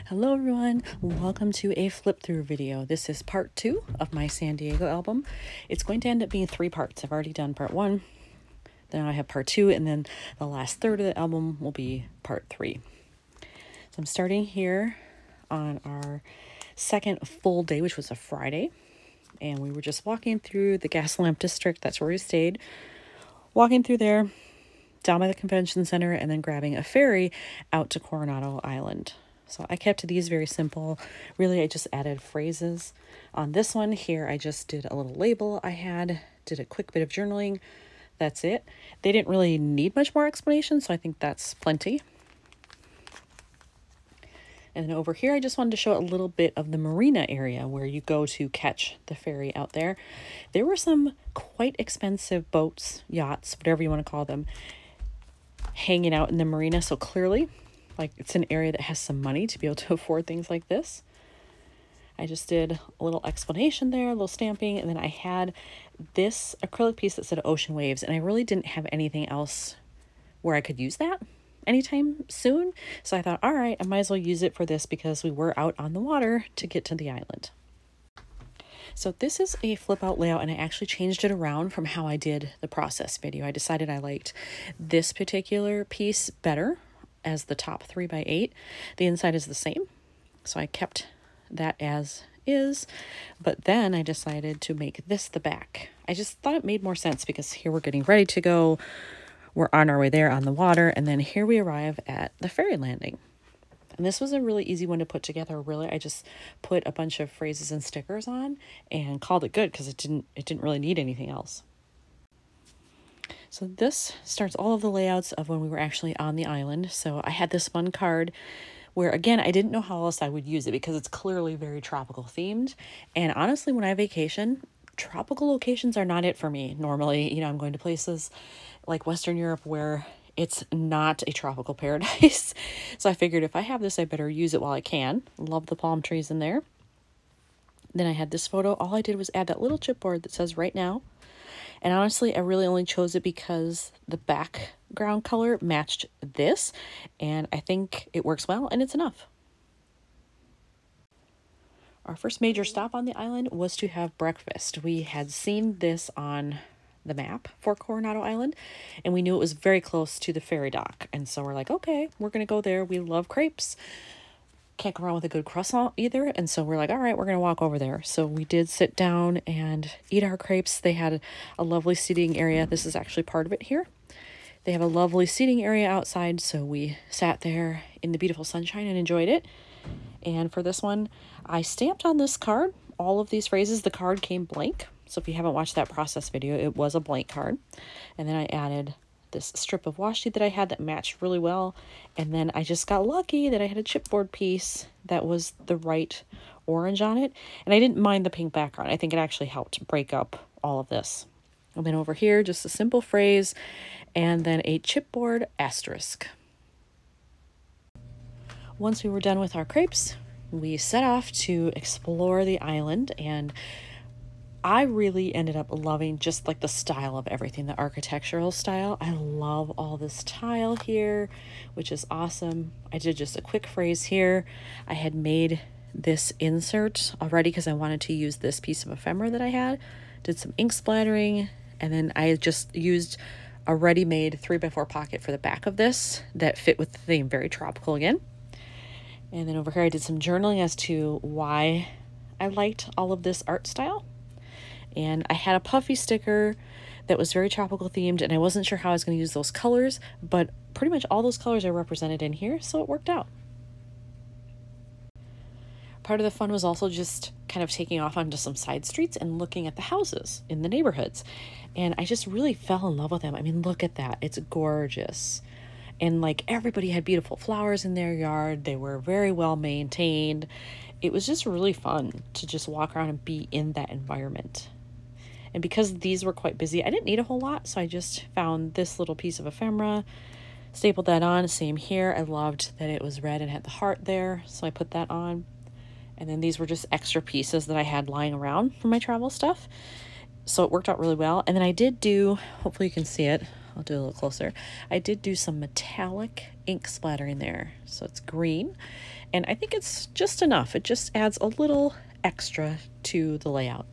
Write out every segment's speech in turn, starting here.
Hello everyone, welcome to a flip-through video. This is part 2 of my San Diego album. It's going to end up being 3 parts. I've already done part 1, then I have part 2, and then the last third of the album will be part 3. So I'm starting here on our second full day, which was a Friday, and we were just walking through the gas lamp district. That's where we stayed. Walking through there, down by the convention center, and then grabbing a ferry out to Coronado Island. So I kept these very simple. Really, I just added phrases. On this one here, I just did a little label did a quick bit of journaling. That's it. They didn't really need much more explanation, so I think that's plenty. And then over here, I just wanted to show a little bit of the marina area where you go to catch the ferry out there. There were some quite expensive boats, yachts, whatever you want to call them, hanging out in the marina. So clearly, it's an area that has some money to be able to afford things like this. I just did a little explanation there, a little stamping, and then I had this acrylic piece that said Ocean Waves, and I really didn't have anything else where I could use that anytime soon. So I thought, all right, I might as well use it for this because we were out on the water to get to the island. So this is a flip out layout, and I actually changed it around from how I did the process video. I decided I liked this particular piece better as the top 3x8. The inside is the same, so I kept that as is, but then I decided to make this the back. I just thought it made more sense because here we're getting ready to go. We're on our way there on the water, and then here we arrive at the ferry landing. And this was a really easy one to put together. Really, I just put a bunch of phrases and stickers on and called it good because it didn't really need anything else. So this starts all of the layouts of when we were actually on the island. So I had this one card where, again, I didn't know how else I would use it because it's clearly very tropical themed. And honestly, when I vacation, tropical locations are not it for me. Normally, I'm going to places like Western Europe where it's not a tropical paradise. So I figured if I have this, I better use it while I can. Love the palm trees in there. Then I had this photo. All I did was add that little chipboard that says right now. And honestly, I really only chose it because the background color matched this, and I think it works well, and it's enough. Our first major stop on the island was to have breakfast. We had seen this on the map for Coronado Island, and we knew it was very close to the ferry dock. And so we're like, okay, we're going to go there. We love crepes. Can't go wrong with a good croissant either. And so we're like, all right, we're going to walk over there. So we did sit down and eat our crepes. They had a lovely seating area. This is actually part of it here. They have a lovely seating area outside. So we sat there in the beautiful sunshine and enjoyed it. And for this one, I stamped on this card all of these phrases. The card came blank. So if you haven't watched that process video, it was a blank card. And then I added this strip of washi that I had that matched really well. And then I just got lucky that I had a chipboard piece that was the right orange on it. And I didn't mind the pink background. I think it actually helped break up all of this. And then over here, just a simple phrase and then a chipboard asterisk. Once we were done with our crepes, we set off to explore the island, and I really ended up loving just the style of everything, the architectural style. I love all this tile here, which is awesome. I did just a quick phrase here. I had made this insert already because I wanted to use this piece of ephemera that I had. Did some ink splattering, and then I just used a ready-made 3x4 pocket for the back of this that fit with the theme, very tropical again. And then over here I did some journaling as to why I liked all of this art style. And I had a puffy sticker that was very tropical themed, and I wasn't sure how I was going to use those colors, but pretty much all those colors are represented in here, so it worked out. Part of the fun was also just kind of taking off onto some side streets and looking at the houses in the neighborhoods. And I just really fell in love with them. I mean, look at that. It's gorgeous. And everybody had beautiful flowers in their yard. They were very well maintained. It was just really fun to just walk around and be in that environment. And because these were quite busy, I didn't need a whole lot, so I just found this little piece of ephemera, stapled that on. Same here. I loved that it was red and had the heart there, so I put that on. And then these were just extra pieces that I had lying around for my travel stuff. So it worked out really well. And then I did do, hopefully you can see it, I'll do a little closer. I did do some metallic ink splattering there. So it's green, and I think it's just enough. It just adds a little extra to the layout.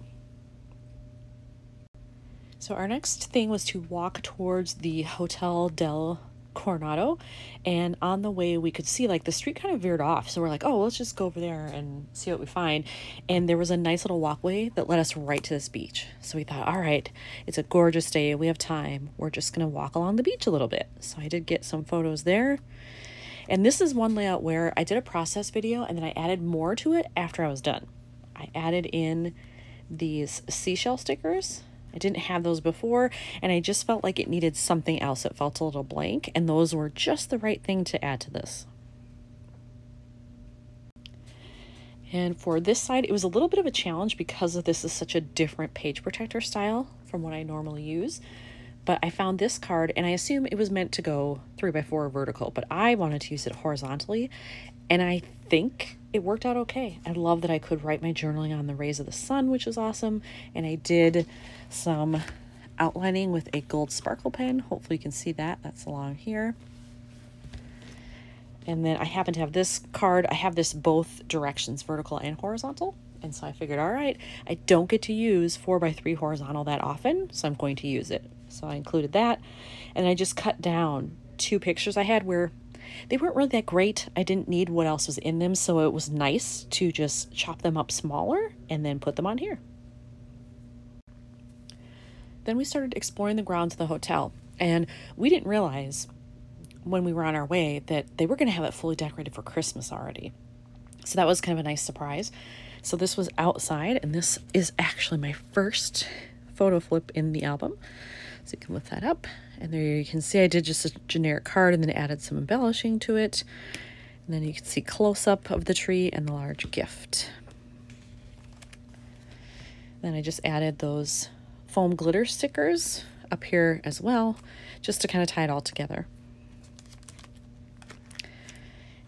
So our next thing was to walk towards the Hotel del Coronado, and on the way we could see like the street kind of veered off, so we're like, oh, let's just go over there and see what we find. And there was a nice little walkway that led us right to this beach. So we thought, all right, it's a gorgeous day, we have time, we're just gonna walk along the beach a little bit. So I did get some photos there, and this is one layout where I did a process video and then I added more to it after I was done. I added in these seashell stickers. I didn't have those before, and I just felt like it needed something else. It felt a little blank, and those were just the right thing to add to this. And for this side, it was a little bit of a challenge because of this is such a different page protector style from what I normally use. But I found this card, and I assume it was meant to go 3x4 vertical, but I wanted to use it horizontally, and I think it worked out okay. I love that I could write my journaling on the rays of the sun, which was awesome. And I did some outlining with a gold sparkle pen. Hopefully you can see that. That's along here. And then I happen to have this card. I have this both directions, vertical and horizontal. And so I figured, all right, I don't get to use 4x3 horizontal that often, so I'm going to use it. So I included that. And I just cut down 2 pictures I had where they weren't really that great. I didn't need what else was in them, so it was nice to just chop them up smaller and then put them on here. Then we started exploring the grounds of the hotel, and we didn't realize when we were on our way that they were going to have it fully decorated for Christmas already. So that was kind of a nice surprise. So this was outside, and this is actually my first photo flip in the album. So you can lift that up, and there you can see I did just a generic card and then added some embellishing to it. And then you can see close-up of the tree and the large gift. Then I just added those foam glitter stickers up here as well, just to kind of tie it all together.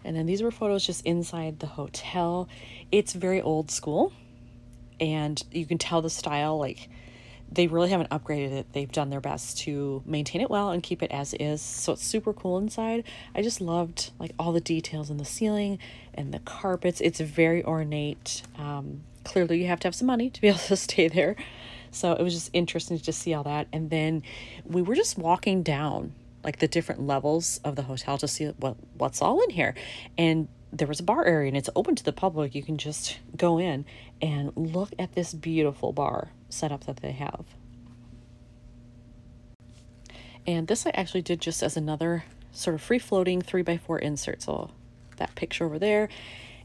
And then these were photos just inside the hotel. It's very old school, and you can tell the style, like, they really haven't upgraded it. They've done their best to maintain it well and keep it as is. So it's super cool inside. I just loved like all the details in the ceiling and the carpets. It's very ornate. Clearly you have to have some money to be able to stay there. So it was just interesting to see all that. And then we were just walking down like the different levels of the hotel to see what's all in here. And there was a bar area, and it's open to the public. You can just go in and look at this beautiful bar setup that they have. And this I actually did just as another sort of free-floating 3x4 insert. So that picture over there.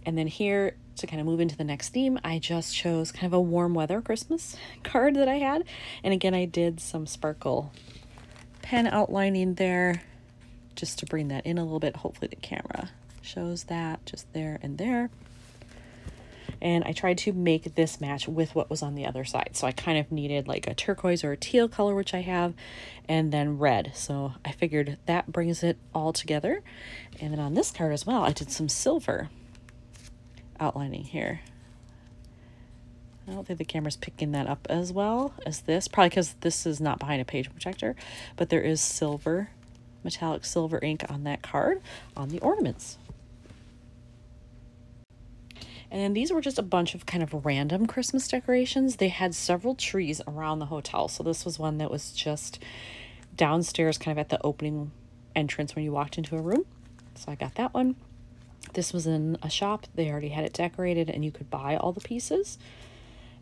And then here, to kind of move into the next theme, I just chose kind of a warm weather Christmas card that I had. And again, I did some sparkle pen outlining there just to bring that in a little bit. Hopefully the camera shows that just there and there. And I tried to make this match with what was on the other side. So I kind of needed like a turquoise or a teal color, which I have, and then red. So I figured that brings it all together. And then on this card as well, I did some silver outlining here. I don't think the camera's picking that up as well as this, probably because this is not behind a page protector, but there is silver, metallic silver ink on that card on the ornaments. And then these were just a bunch of kind of random Christmas decorations. They had several trees around the hotel. So this was one that was just downstairs, kind of at the opening entrance when you walked into a room. So I got that one. This was in a shop. They already had it decorated and you could buy all the pieces.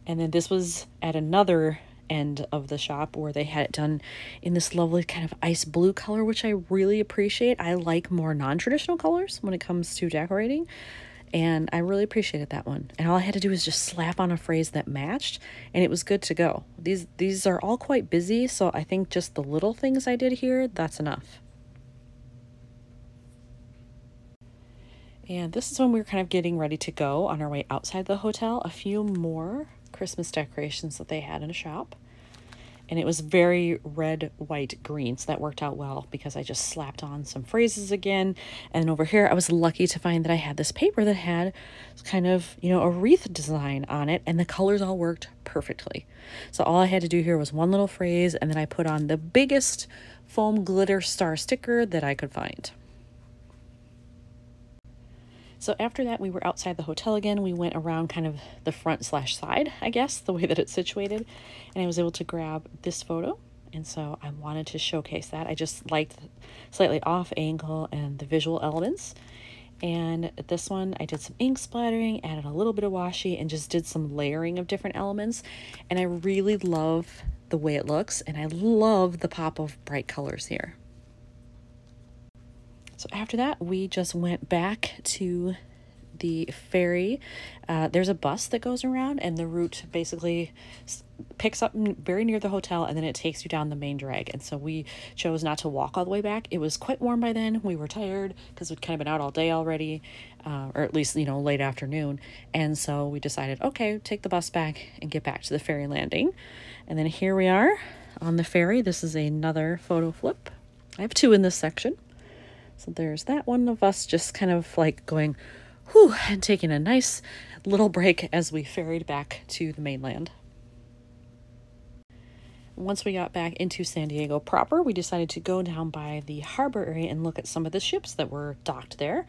And then this was at another end of the shop where they had it done in this lovely kind of ice blue color, which I really appreciate. I like more non-traditional colors when it comes to decorating. And I really appreciated that one. And all I had to do was just slap on a phrase that matched, and it was good to go. These are all quite busy, so I think just the little things I did here, that's enough. And this is when we were kind of getting ready to go on our way outside the hotel. A few more Christmas decorations that they had in a shop. And it was very red, white, green. So that worked out well because I just slapped on some phrases again. And over here, I was lucky to find that I had this paper that had kind of, you know, a wreath design on it, and the colors all worked perfectly. So all I had to do here was one little phrase, and then I put on the biggest foam glitter star sticker that I could find. So after that, we were outside the hotel again. We went around kind of the front/side, I guess, the way that it's situated. And I was able to grab this photo. And so I wanted to showcase that. I just liked slightly off angle and the visual elements. And this one, I did some ink splattering, added a little bit of washi, and just did some layering of different elements. And I really love the way it looks. And I love the pop of bright colors here. So after that, we just went back to the ferry. There's a bus that goes around, and the route basically picks up very near the hotel, and then it takes you down the main drag. And so we chose not to walk all the way back. It was quite warm by then. We were tired because we'd kind of been out all day already, or at least, you know, late afternoon. And so we decided, okay, take the bus back and get back to the ferry landing. And then here we are on the ferry. This is another photo flip. I have two in this section. So there's that one of us just kind of like going, whew, and taking a nice little break as we ferried back to the mainland. Once we got back into San Diego proper, we decided to go down by the harbor area and look at some of the ships that were docked there.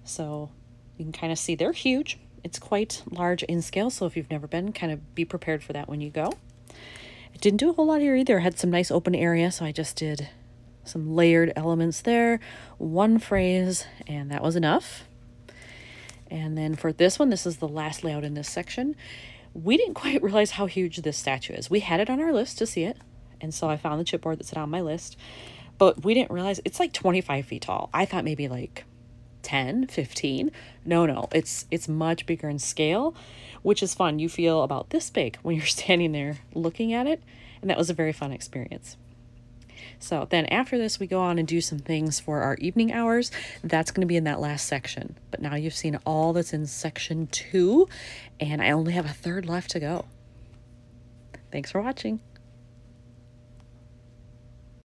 So you can kind of see they're huge. It's quite large in scale, so if you've never been, kind of be prepared for that when you go. I didn't do a whole lot here either. I had some nice open area, so I just did some layered elements there, one phrase, and that was enough. And then for this one, this is the last layout in this section. We didn't quite realize how huge this statue is. We had it on our list to see it, and so I found the chipboard that's on my list, but we didn't realize it's like 25 feet tall. I thought maybe like 10, 15. No, it's much bigger in scale, which is fun. You feel about this big when you're standing there looking at it, and that was a very fun experience. So then after this, we go on and do some things for our evening hours. That's going to be in that last section. But now you've seen all that's in section 2, and I only have a third left to go. Thanks for watching.